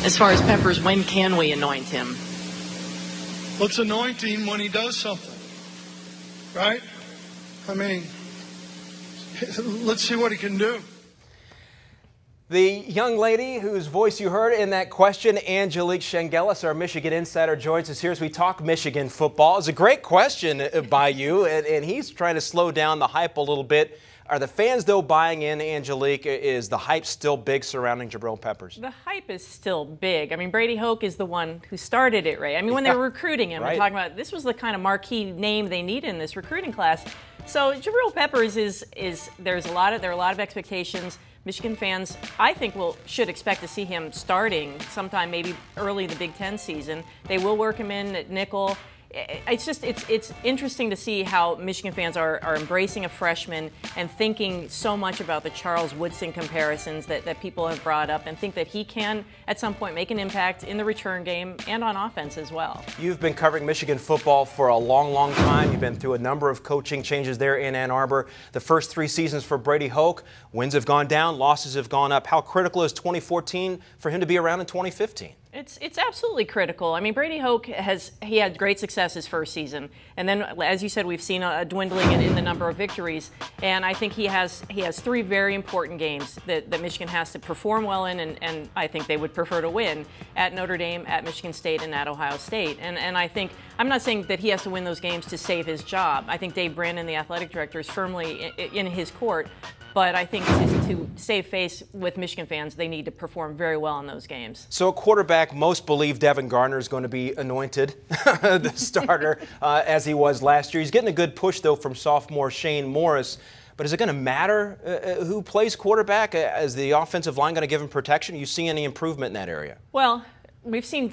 As far as Peppers, when can we anoint him? Let's anoint him when he does something, right? I mean, let's see what he can do. The young lady whose voice you heard in that question, Angelique Chengelis, our Michigan insider, joins us here as we talk Michigan football. It's a great question by you, and he's trying to slow down the hype a little bit. Are the fans, though, buying in, Angelique? Is the hype still big surrounding Jabrill Peppers? The hype is still big. I mean, Brady Hoke is the one who started it, Ray. I mean, when they were recruiting him, right. We're talking about this was the kind of marquee name they need in this recruiting class. So Jabrill Peppers there are a lot of expectations. Michigan fans, I think, should expect to see him starting sometime maybe early in the Big Ten season. They will work him in at nickel. It's interesting to see how Michigan fans are embracing a freshman and thinking so much about the Charles Woodson comparisons that people have brought up, and think that he can at some point make an impact in the return game and on offense as well. You've been covering Michigan football for a long, long time. You've been through a number of coaching changes there in Ann Arbor. The first 3 seasons for Brady Hoke, wins have gone down, losses have gone up. How critical is 2014 for him to be around in 2015? It's absolutely critical. I mean, Brady Hoke he had great success his first season, and then, as you said, we've seen a dwindling in the number of victories. And I think he has 3 very important games that Michigan has to perform well in, and I think they would prefer to win at Notre Dame, at Michigan State, and at Ohio State. And I think, I'm not saying that he has to win those games to save his job. I think Dave Brandon, the athletic director, is firmly in his court. But I think to save face with Michigan fans, they need to perform very well in those games. So, a quarterback, most believe Devin Gardner is going to be anointed the starter as he was last year. He's getting a good push, though, from sophomore Shane Morris. But is it going to matter who plays quarterback? Is the offensive line going to give him protection? Are you seeing any improvement in that area? Well, we've seen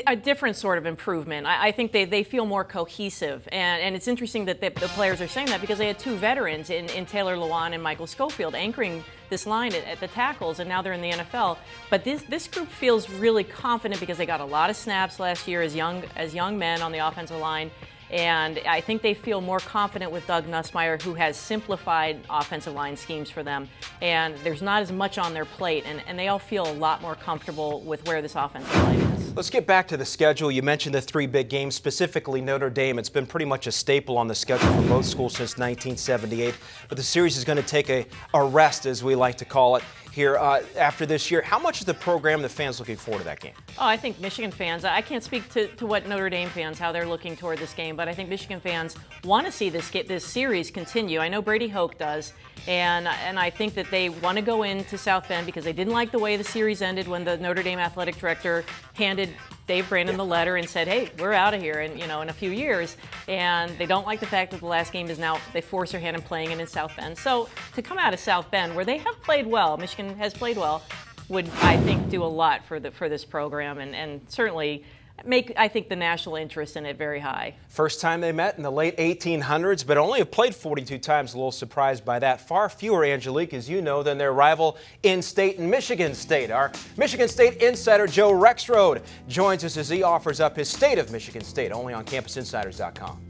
a different sort of improvement. I think they feel more cohesive. And it's interesting that the players are saying that, because they had 2 veterans in Taylor Lewan and Michael Schofield anchoring this line at the tackles, and now they're in the NFL. But this group feels really confident because they got a lot of snaps last year as young men on the offensive line. And I think they feel more confident with Doug Nussmeier, who has simplified offensive line schemes for them. And there's not as much on their plate, and they all feel a lot more comfortable with where this offensive line is. Let's get back to the schedule. You mentioned the 3 big games, specifically Notre Dame. It's been pretty much a staple on the schedule for both schools since 1978. But the series is going to take a rest, as we like to call it, here after this year. How much is the program, the fans, looking forward to that game? Oh, I think Michigan fans, I can't speak to what Notre Dame fans, how they're looking toward this game, but I think Michigan fans want to see this series continue. I know Brady Hoke does, and I think that they want to go into South Bend because they didn't like the way the series ended when the Notre Dame athletic director handed Dave Brandon the letter and said, hey, we're out of here in a few years. And they don't like the fact that the last game is now, they force their hand in playing it in South Bend. So to come out of South Bend, where they have played well, Michigan has played well, would, I think, do a lot for this program, and certainly make, I think, the national interest in it very high. First time they met in the late 1800s, but only have played 42 times. A little surprised by that. Far fewer, Angelique, as you know, than their rival in-state and Michigan State. Our Michigan State insider, Joe Rexrode, joins us as he offers up his State of Michigan State, only on CampusInsiders.com.